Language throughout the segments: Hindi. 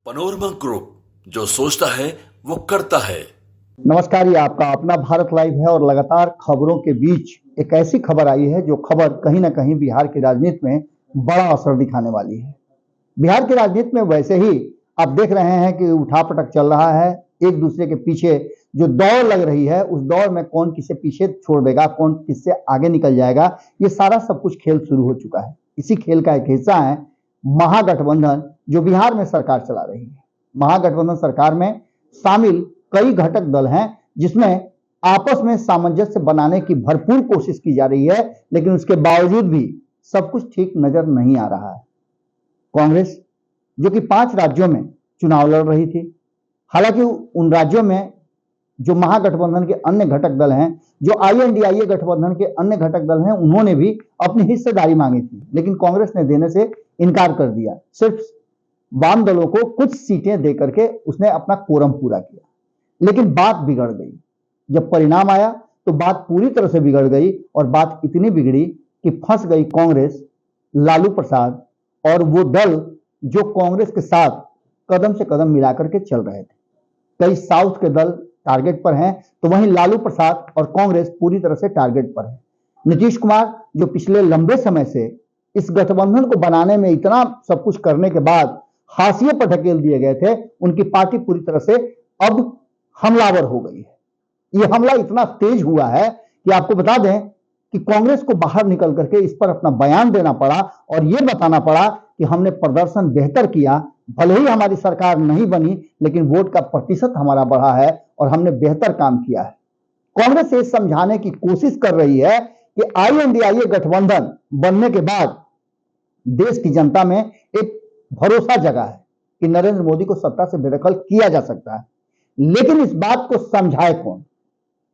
पनोरमा ग्रुप, जो सोचता है वो करता है। नमस्कार, ये आपका अपना भारत लाइव है और लगातार खबरों के बीच एक ऐसी खबर आई है जो खबर कहीं ना कहीं बिहार की राजनीति में बड़ा असर दिखाने वाली है। बिहार की राजनीति में वैसे ही आप देख रहे हैं कि उठापटक चल रहा है, एक दूसरे के पीछे जो दौड़ लग रही है, उस दौड़ में कौन किसे पीछे छोड़ देगा, कौन किससे आगे निकल जाएगा, ये सारा सब कुछ खेल शुरू हो चुका है। इसी खेल का एक हिस्सा है महागठबंधन, जो बिहार में सरकार चला रही है। महागठबंधन सरकार में शामिल कई घटक दल हैं, जिसमें आपस में सामंजस्य बनाने की भरपूर कोशिश की जा रही है, लेकिन उसके बावजूद भी सब कुछ ठीक नजर नहीं आ रहा है। कांग्रेस, जो कि 5 राज्यों में चुनाव लड़ रही थी, हालांकि उन राज्यों में जो महागठबंधन के अन्य घटक दल हैं, जो INDIA गठबंधन के अन्य घटक दल हैं, उन्होंने भी अपनी हिस्सेदारी मांगी थी, लेकिन कांग्रेस ने देने से इनकार कर दिया। सिर्फ वाम दलों को कुछ सीटें देकर के उसने अपना कोरम पूरा किया, लेकिन बात बिगड़ गई। जब परिणाम आया तो बात पूरी तरह से बिगड़ गई, और बात इतनी बिगड़ी कि फंस गई कांग्रेस, लालू प्रसाद और वो दल जो कांग्रेस के साथ कदम से कदम मिलाकर के चल रहे थे। कई साउथ के दल टारगेट पर हैं, तो वहीं लालू प्रसाद और कांग्रेस पूरी तरह से टारगेट पर है। नीतीश कुमार, जो पिछले लंबे समय से इस गठबंधन को बनाने में इतना सब कुछ करने के बाद हाशिए पर ढकेल दिए गए थे, उनकी पार्टी पूरी तरह से अब हमलावर हो गई है। यह हमला इतना तेज हुआ है कि आपको बता दें कि कांग्रेस को बाहर निकल करके इस पर अपना बयान देना पड़ा और यह बताना पड़ा कि हमने प्रदर्शन बेहतर किया, भले ही हमारी सरकार नहीं बनी, लेकिन वोट का प्रतिशत हमारा बढ़ा है और हमने बेहतर काम किया है। कांग्रेस ये समझाने की कोशिश कर रही है कि INDIA गठबंधन बनने के बाद देश की जनता में एक भरोसा जगा है कि नरेंद्र मोदी को सत्ता से बेदखल किया जा सकता है, लेकिन इस बात को समझाए कौन?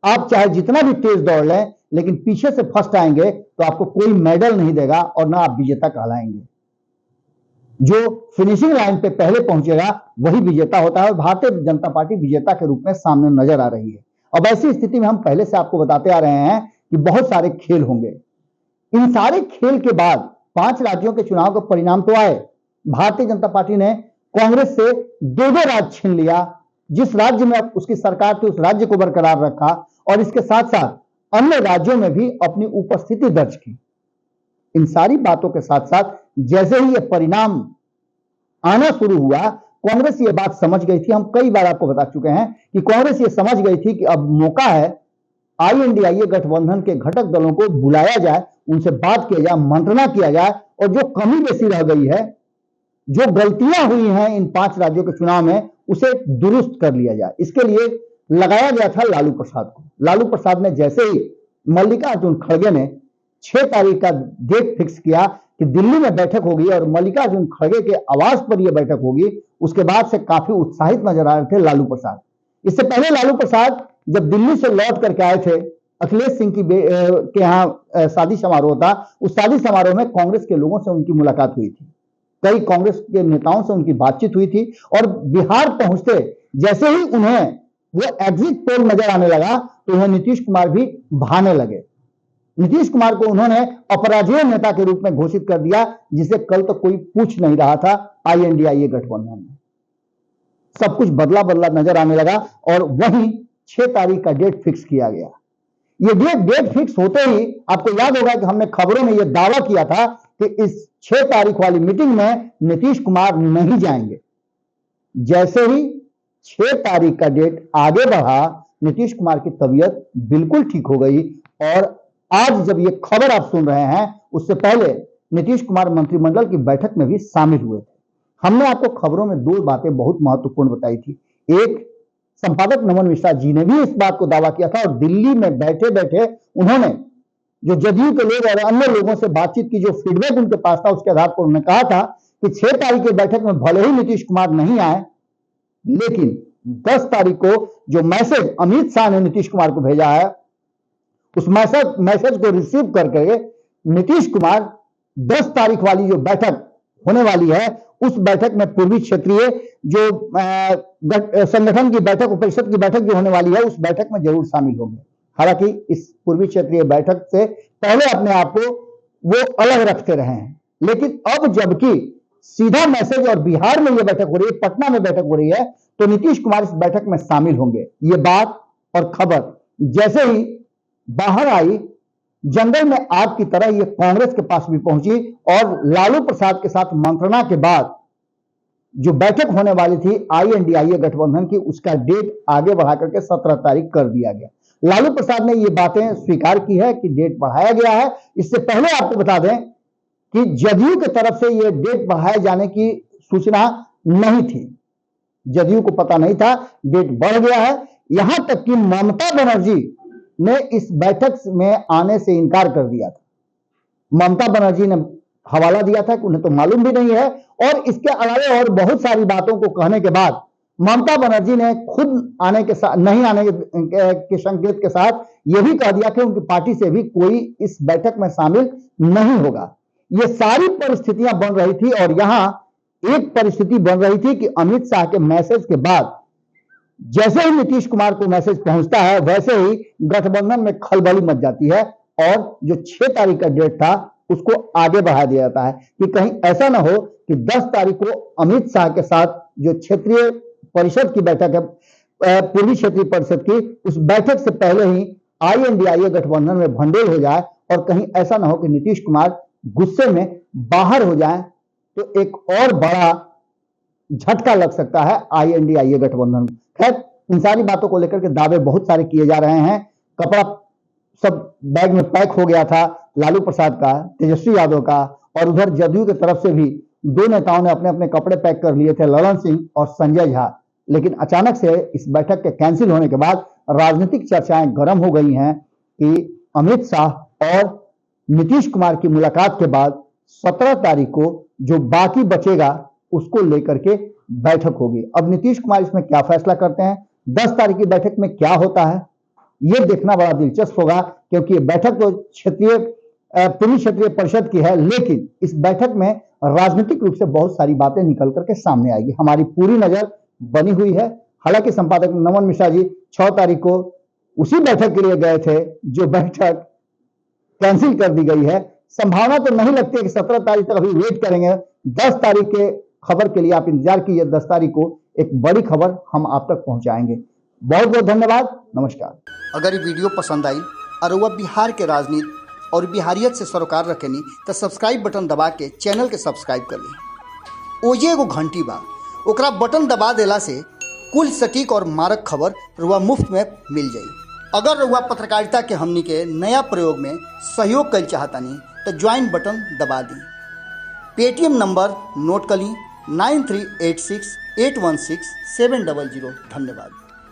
आप चाहे जितना भी तेज दौड़ लें, लेकिन पीछे से फर्स्ट आएंगे तो आपको कोई मेडल नहीं देगा और ना आप विजेता कहलाएंगे। जो फिनिशिंग लाइन पे पहले पहुंचेगा वही विजेता होता है, और भारतीय जनता पार्टी विजेता के रूप में सामने नजर आ रही है। अब ऐसी स्थिति में हम पहले से आपको बताते आ रहे हैं कि बहुत सारे खेल होंगे। इन सारे खेल के बाद 5 राज्यों के चुनाव का परिणाम तो आए। भारतीय जनता पार्टी ने कांग्रेस से 2 राज्य छीन लिया। जिस राज्य में उसकी सरकार थी उस राज्य को बरकरार रखा, और इसके साथ साथ अन्य राज्यों में भी अपनी उपस्थिति दर्ज की। इन सारी बातों के साथ साथ जैसे ही यह परिणाम आना शुरू हुआ, कांग्रेस ये बात समझ गई थी, हम कई बार आपको बता चुके हैं कि कांग्रेस ये समझ गई थी कि अब मौका है INDIA गठबंधन के घटक दलों को बुलाया जाए, उनसे बात किया जाए, मंत्रणा किया जाए, और जो कमी बेसी रह गई है, जो गलतियां हुई हैं इन 5 राज्यों के चुनाव में, उसे दुरुस्त कर लिया जाए। इसके लिए लगाया गया था लालू प्रसाद को। लालू प्रसाद ने जैसे ही मल्लिकार्जुन खड़गे ने 6 तारीख का डेट फिक्स किया कि दिल्ली में बैठक होगी और मल्लिकार्जुन खड़गे के आवास पर यह बैठक होगी, उसके बाद से काफी उत्साहित नजर आ रहे थे लालू प्रसाद। इससे पहले लालू प्रसाद जब दिल्ली से लौट करके आए थे, अखिलेश सिंह के यहाँ शादी समारोह था, उस शादी समारोह में कांग्रेस के लोगों से उनकी मुलाकात हुई थी, कई कांग्रेस के नेताओं से उनकी बातचीत हुई थी, और बिहार पहुंचते जैसे ही उन्हें वो एग्जिट पोल नजर आने लगा तो उन्हें नीतीश कुमार भी भाने लगे। नीतीश कुमार को उन्होंने अपराजय नेता के रूप में घोषित कर दिया, जिसे कल तो कोई पूछ नहीं रहा था INDIA गठबंधन में। सब कुछ बदला बदला नजर आने लगा, और वहीं 6 तारीख का डेट फिक्स किया गया। ये डेट फिक्स होते ही आपको याद होगा कि हमने खबरों में यह दावा किया था कि इस 6 तारीख वाली मीटिंग में नीतीश कुमार नहीं जाएंगे। जैसे ही 6 तारीख का डेट आगे बढ़ा, नीतीश कुमार की तबीयत बिल्कुल ठीक हो गई, और आज जब ये खबर आप सुन रहे हैं, उससे पहले नीतीश कुमार मंत्रिमंडल की बैठक में भी शामिल हुए थे। हमने आपको खबरों में 2 बातें बहुत महत्वपूर्ण बताई थी। एक, संपादक नमन मिश्रा जी ने भी इस बात को दावा किया था, और दिल्ली में बैठे बैठे उन्होंने जो जदयू के लोग और अन्य लोगों से बातचीत की, जो फीडबैक उनके पास था, उसके आधार पर उन्होंने कहा था कि 6 तारीख की बैठक में भले ही नीतीश कुमार नहीं आए, लेकिन 10 तारीख को जो मैसेज अमित शाह ने नीतीश कुमार को भेजा है, उस मैसेज को रिसीव करके नीतीश कुमार 10 तारीख वाली जो बैठक होने वाली है, उस बैठक में पूर्वी क्षेत्रीय जो संगठन की बैठक, परिषद की बैठक जो होने वाली है, उस बैठक में जरूर शामिल होंगे। हालांकि इस पूर्वी क्षेत्रीय बैठक से पहले अपने आप को वो अलग रखते रहे हैं, लेकिन अब जबकि सीधा मैसेज, और बिहार में यह बैठक हो रही है, पटना में बैठक हो रही है, तो नीतीश कुमार इस बैठक में शामिल होंगे। ये बात और खबर जैसे ही बाहर आई, जंगल में आग की तरह ये कांग्रेस के पास भी पहुंची और लालू प्रसाद के साथ मंत्रणा के बाद जो बैठक होने वाली थी INDIA गठबंधन की, उसका डेट आगे बढ़ा करके 17 तारीख कर दिया गया। लालू प्रसाद ने ये बातें स्वीकार की है कि डेट बढ़ाया गया है। इससे पहले आपको बता दें कि जदयू की तरफ से यह डेट बढ़ाए जाने की सूचना नहीं थी, जदयू को पता नहीं था, डेट बढ़ गया है। यहां तक कि ममता बनर्जी ने इस बैठक में आने से इनकार कर दिया था। ममता बनर्जी ने हवाला दिया था कि उन्हें तो मालूम भी नहीं है, और इसके अलावा और बहुत सारी बातों को कहने के बाद ममता बनर्जी ने खुद आने के साथ, नहीं आने के संकेत के साथ यह भी कह दिया कि उनकी पार्टी से भी कोई इस बैठक में शामिल नहीं होगा। ये सारी परिस्थितियां बन रही थी, और यहां एक परिस्थिति बन रही थी कि अमित शाह के मैसेज के बाद जैसे ही नीतीश कुमार को मैसेज पहुंचता है, वैसे ही गठबंधन में खलबली मच जाती है, और जो 6 तारीख का डेट था उसको आगे बढ़ा दिया जाता है कि कहीं ऐसा ना हो कि 10 तारीख को अमित शाह के साथ जो क्षेत्रीय परिषद की बैठक है, पूर्वी क्षेत्रीय परिषद की, उस बैठक से पहले ही INDIA गठबंधन में भंडेल हो जाए, और कहीं ऐसा ना हो कि नीतीश कुमार गुस्से में बाहर हो जाए, तो एक और बड़ा झटका लग सकता है INDIA गठबंधन। खैर, इन सारी बातों को लेकर के दावे बहुत सारे किए जा रहे हैं। कपड़ा सब बैग में पैक हो गया था लालू प्रसाद का, तेजस्वी यादव का, और उधर जदयू की तरफ से भी 2 नेताओं ने अपने अपने कपड़े पैक कर लिए थे, ललन सिंह और संजय झा। लेकिन अचानक से इस बैठक के कैंसिल होने के बाद राजनीतिक चर्चाएं गर्म हो गई हैं कि अमित शाह और नीतीश कुमार की मुलाकात के बाद 17 तारीख को जो बाकी बचेगा उसको लेकर के बैठक होगी। अब नीतीश कुमार इसमें क्या फैसला करते हैं, 10 तारीख की बैठक में क्या होता है, यह देखना बड़ा दिलचस्प होगा, क्योंकि ये बैठक तो पूर्वी क्षेत्रीय परिषद की है, लेकिन इस बैठक में राजनीतिक रूप से बहुत सारी बातें निकल करके सामने आएगी। हमारी पूरी नजर बनी हुई है। हालांकि संपादक नमन मिश्रा जी 6 तारीख को उसी बैठक के लिए गए थे, जो बैठक कैंसिल कर दी गई है। संभावना तो नहीं लगती है कि 17 तारीख तक अभी वेट करेंगे। 10 तारीख के खबर के लिए आप इंतजार कीजिए। 10 तारीख को एक बड़ी खबर हम आप तक पहुंचाएंगे। बहुत बहुत धन्यवाद, नमस्कार। अगर ये वीडियो पसंद आई और वह बिहार के राजनीति और बिहारियत से सरोकार रखेनी तो सब्सक्राइब बटन दबा के चैनल के सब्सक्राइब कर ली। ओजे एगो घंटी बा, ओकरा बटन दबा देला से कुल सटीक और मारक खबर रुआ मुफ्त में मिल जाई। अगर रुआ पत्रकारिता के हमनी के नया प्रयोग में सहयोग कर चाहतानी तो ज्वाइन बटन दबा दी। पेटीएम नंबर नोट कर ली 9386816700। धन्यवाद।